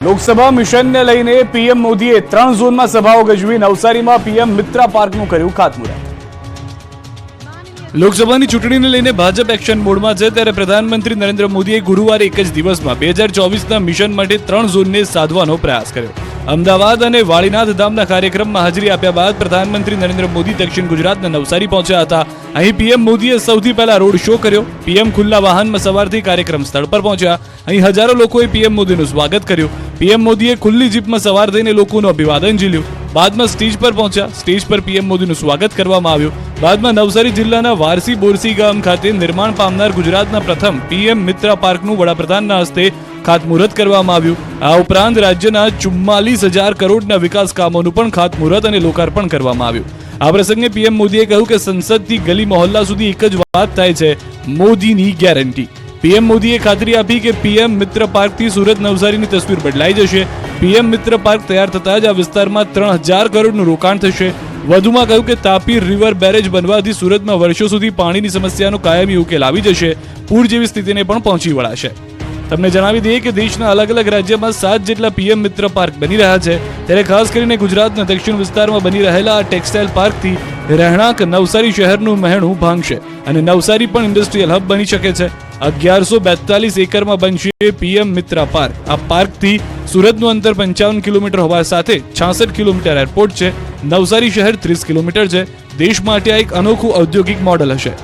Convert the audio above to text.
લોકસભા મિશનને લઈને પીએમ મોદીએ 3 ઝોનમાં સભાઓ ગજવી નવસારીમાં પીએમ મિત્ર પાર્કનું કર્યું ખાતમુહૂર્ત। લોકસભાની ચૂંટણીને લઈને ભાજપ એક્શન મોડમાં છે ત્યારે પ્રધાનમંત્રી નરેન્દ્ર મોદીએ ગુરુવારે એક જ દિવસમાં 2024ના મિશન માટે 3 ઝોનને સાધવાનો પ્રયાસ કર્યો। અમદાવાદ અને વાળીનાથ ધામના કાર્યક્રમમાં હાજરી આપ્યા બાદ પ્રધાનમંત્રી નરેન્દ્ર મોદી દક્ષિણ ગુજરાતના નવસારી પહોંચ્યા હતા। અહીં પીએમ મોદીએ સૌથી પહેલા રોડ શો કર્યો। પીએમ ખુલ્લા વાહનમાં સવારથી કાર્યક્રમ સ્થળ પર પહોંચ્યા। અહીં હજારો લોકોએ પીએમ મોદીનું સ્વાગત કર્યું। પીએમ મોદીએ ખુલ્લી જીપમાં સવાર થઈને લોકોનું અભિવાદન ઝીલ્યું। બાદમાં સ્ટેજ પર પહોંચ્યા। સ્ટેજ પર પીએમ મોદીનું સ્વાગત કરવામાં આવ્યું। બાદમાં નવસારી જિલ્લાના વારસી બોરસી ગામ ખાતે નિર્માણ પામનાર ગુજરાતના પ્રથમ પીએમ મિત્ર પાર્કનું વડાપ્રધાનના હસ્તે ખાતમુહૂર્ત કરવામાં આવ્યું। આ ઉપરાંત રાજ્યના 44,000 કરોડના વિકાસ કામોનું પણ ખાતમુહૂર્ત અને લોકાર્પણ કરવામાં આવ્યું। આ પ્રસંગે પીએમ મોદીએ કહ્યું કે સંસદથી ગલી મહોલ્લા સુધી એક જ વાત થાય છે, મોદીની ગેરંટી। પીએમ મોદીએ ખાતરી આપી કે પીએમ મિત્ર પાર્કથી સુરત નવસારીની તસવીર બદલાઈ જશે। પીએમ મિત્ર પાર્ક તૈયાર થતા જ આ વિસ્તારમાં 3,000 કરોડનું રોકાણ થશે। વધુમાં કહ્યું કે તાપી રિવર બેરેજ બનવાથી સુરતમાં વર્ષો સુધી પાણીની સમસ્યાનો કાયમી ઉકેલ આવી જશે। પૂર જેવી સ્થિતિને પણ પહોંચી વળાશે। તમને જણાવી દઈએ કે દેશના અલગ અલગ રાજ્યમાં 7 જેટલા પીએમ મિત્ર પાર્ક બની રહ્યા છે ત્યારે ખાસ કરીને ગુજરાતના દક્ષિણ વિસ્તારમાં બની રહેલા આ ટેક્સટાઇલ પાર્કથી રહેણાંક નવસારી શહેરનું મહેણું ભાંગશે અને નવસારી પણ ઇન્ડસ્ટ્રીયલ હબ બની શકે છે। 1142 એકરમાં બનશે પીએમ મિત્ર પાર્ક। આ પાર્કથી સુરતનું અંતર 55 કિલોમીટર હોવા સાથે 66 કિલોમીટર એરપોર્ટ છે। નવસારી શહેર 30 કિલોમીટર છે। દેશ માટે આ એક અનોખું ઔદ્યોગિક મોડલ હશે।